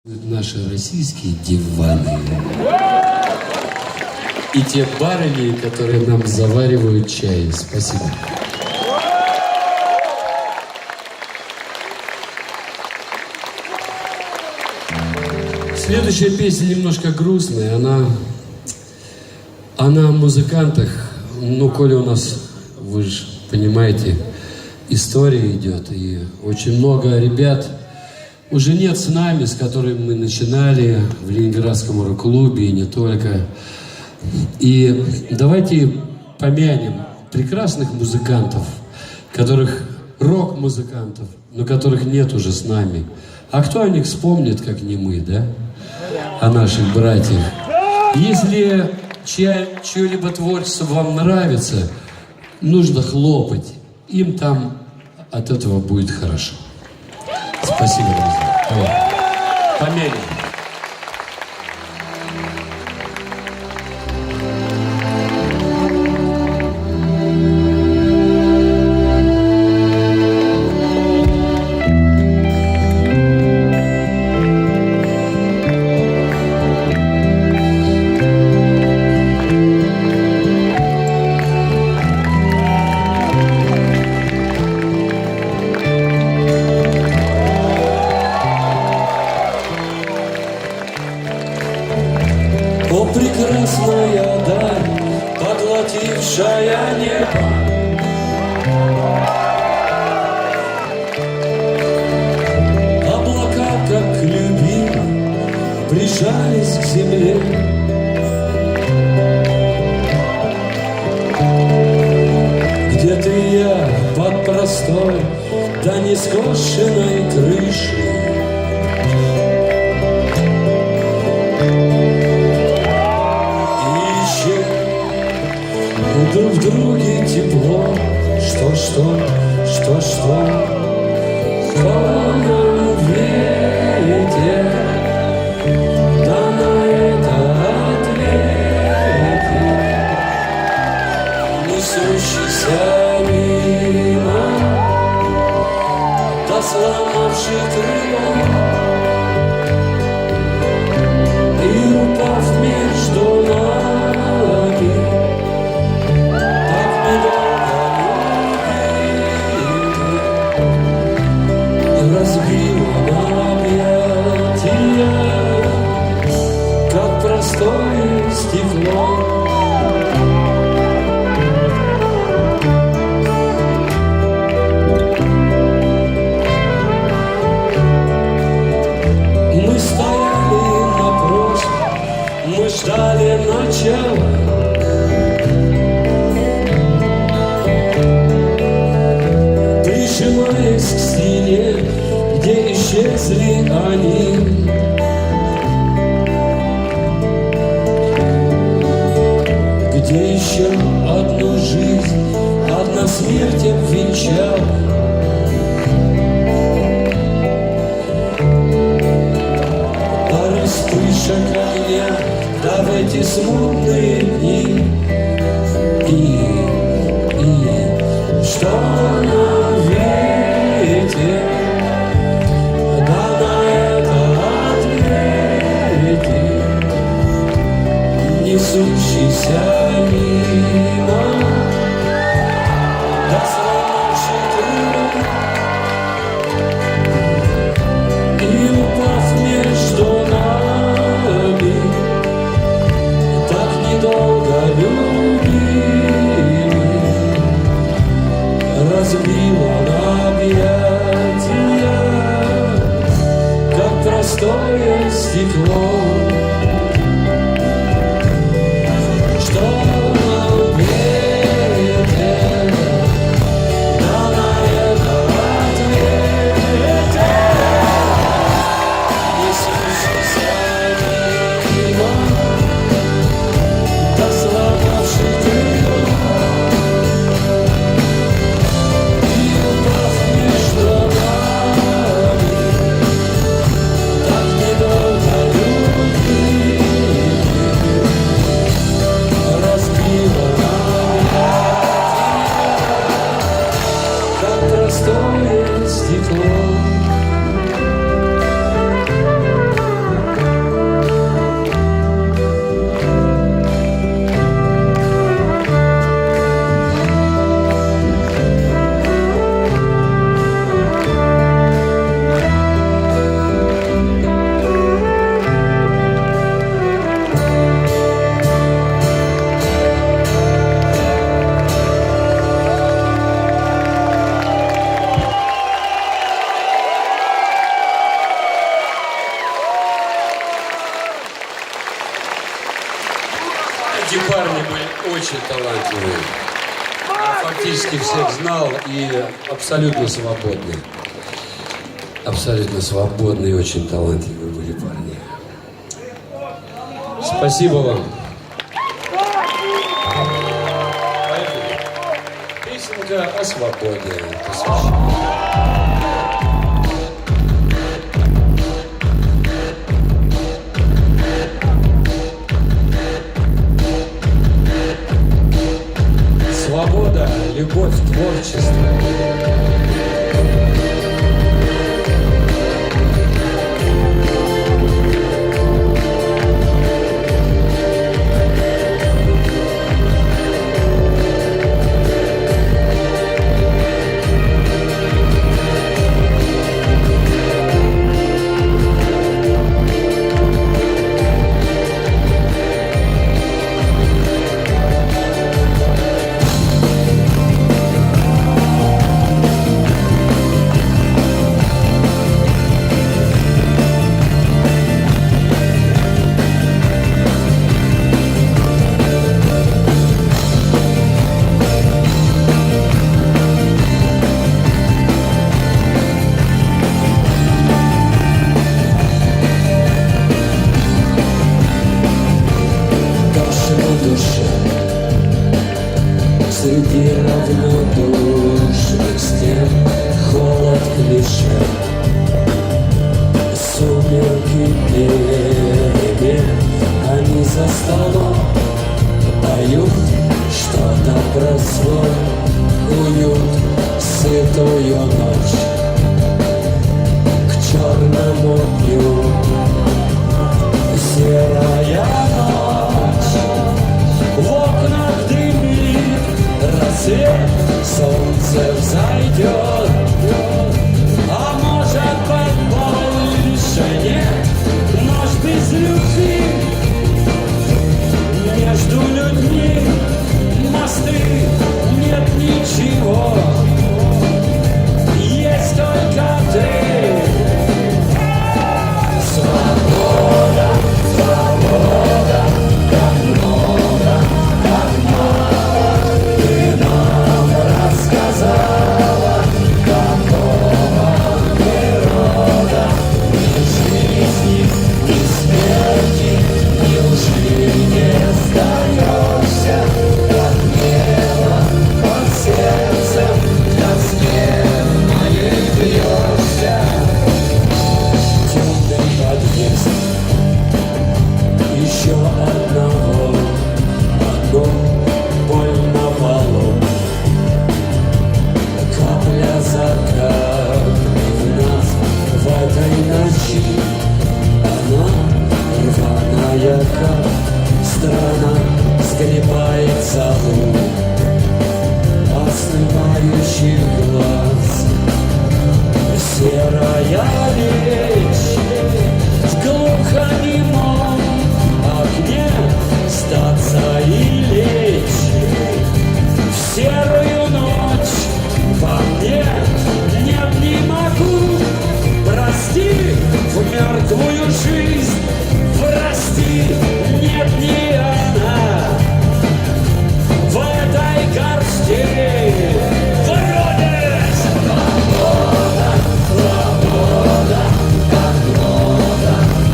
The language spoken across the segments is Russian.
Наши российские диваны и те барыни, которые нам заваривают чай. Спасибо. Следующая песня немножко грустная. Она о музыкантах. Ну, коли у нас, вы же понимаете, история идет. И очень много ребят уже нет с нами, с которыми мы начинали в Ленинградском рок-клубе и не только. И давайте помянем прекрасных музыкантов, рок-музыкантов, но которых нет уже с нами. А кто о них вспомнит, как не мы, да? О наших братьях. Если чье-либо творчество вам нравится, нужно хлопать. Им там от этого будет хорошо. Спасибо, друзья. Давай. Помянем. О, прекрасная даль, поглотившая небо, облака, как любимы, прижались к земле. Где ты и я под простой, да не скошенной крышей. Друг в друге тепло, что, нам ветер, да на это ответит, несущийся мимо, да сломавший крыло, и упав между нами, как простое стекло. Мы стояли на прошлом, мы ждали начала. Прижимаясь к стене, где исчезли они. Где еще одну жизнь, одна смерть обвенчала. Пара вспышек огня, да в эти смутные дни. И что нам ветер, да на это ответит, несущийся мимо, да сломавший крыло, и упав между нами, так недолго любили, разбила на объятия, как простое стекло. Так недолго любить. Эти парни были очень талантливые. Я фактически всех знал и абсолютно свободные. Абсолютно свободные и очень талантливые были парни. Спасибо вам. Поехали. Песенка о свободе. Свобода, любовь, творчество. Среди равнодушных стен холод клише, сумерки перемен, они за столом поют что-то про свой уют, сытую ночь к черному дню. Серая ночь, в окнах дымит рассвет, солнце взойдет, а может быть больше нет. Ночь без любви, между людьми мосты, нет ничего, есть только ты. Свобода, свобода, как много, как мало ты нам рассказала, какого мы рода, ни жизни, ни смерти, неужели не сдаешься, как небо под сердцем, для смен моей бьешься. Темный подъезд еще одного боль на полу, капля за каплей в нас в этой ночи. Она рваная, как страна, сгребает залу остывающих глаз. Серая речь в глухонемом огне, сдаться и лечь в серую ночь. Во мне нет, не могу, прости, в мертвую жизнь, прости, нет, не она в этой горсти. Вроде свобода, свобода, как много,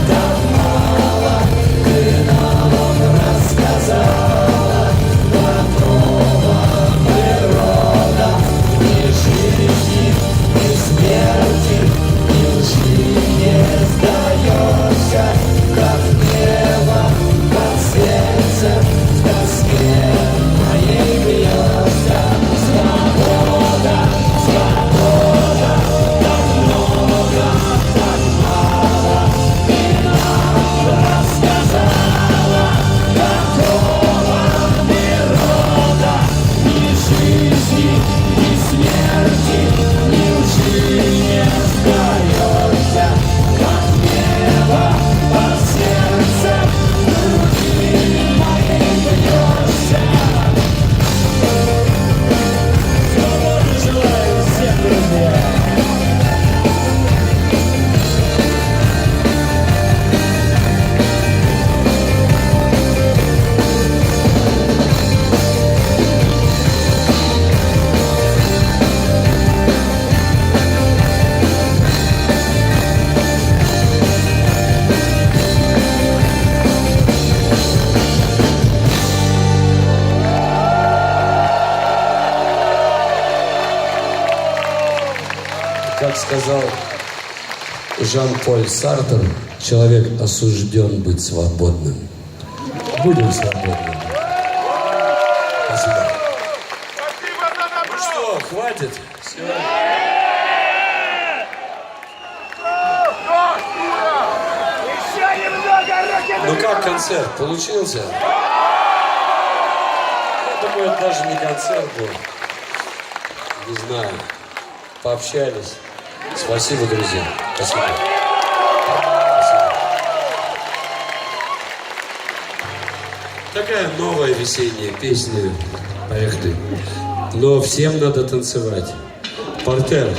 как мало ты нам рассказала, какого природа, ни жизни, ни смерти, неужели не сдаешься, как небо под светом. сказал Жан-Поль Сартр, человек осужден быть свободным. Будем свободными. Спасибо. Ну что, хватит? Все. Ну как концерт? Получился? Я думаю, это даже не концерт был. Не знаю. Пообщались. Спасибо, друзья. Спасибо. Спасибо. Такая новая весенняя песня. Поехали. Но всем надо танцевать. Партер.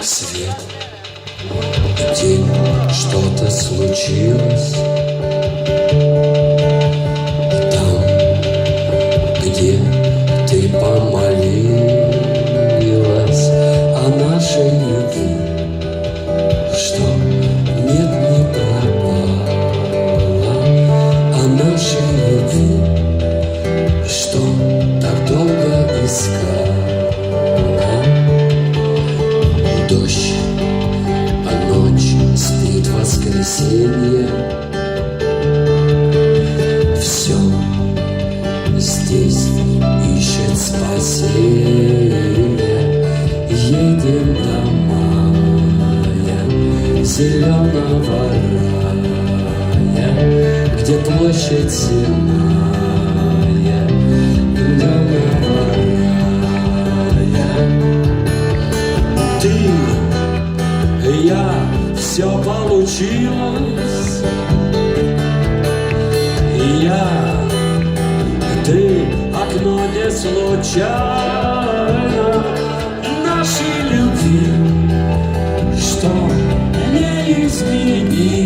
Свет, день, что-то случилось. Там, где ты помолилась о нашей любви, что нет, не пропало, о нашей любви, что так долго искала. Дождь, а ночь спит воскресенье. Все здесь ищет спасение. Едем до мая зеленого рая, где площадь земная зеленого рая. Ты, я, все получилось. Я, ты, окно не случайно нашей любви, что не изменить.